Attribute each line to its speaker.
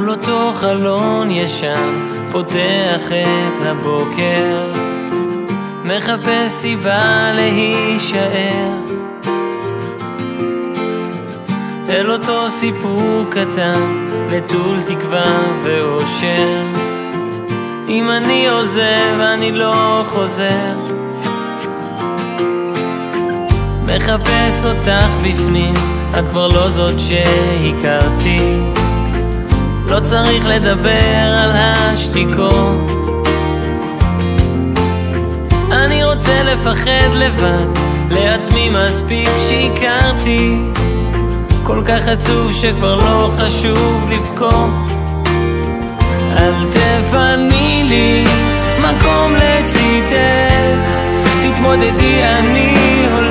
Speaker 1: מול אותו חלון ישן, פותח את הבוקר, מחפש סיבה להישאר אל אותו סיפור קטן, נטול תקווה ואושר. אם אני עוזב אני לא חוזר, מחפש אותך בפנים, את כבר לא זאת שהכרתי. לא צריך לדבר על השתיקות, אני רוצה לפחד לבד, לעצמי מספיק שהכרתי. כל כך עצוב שכבר לא חשוב לבכות. אל תפני לי מקום לצידך, תתמודדי, אני הולך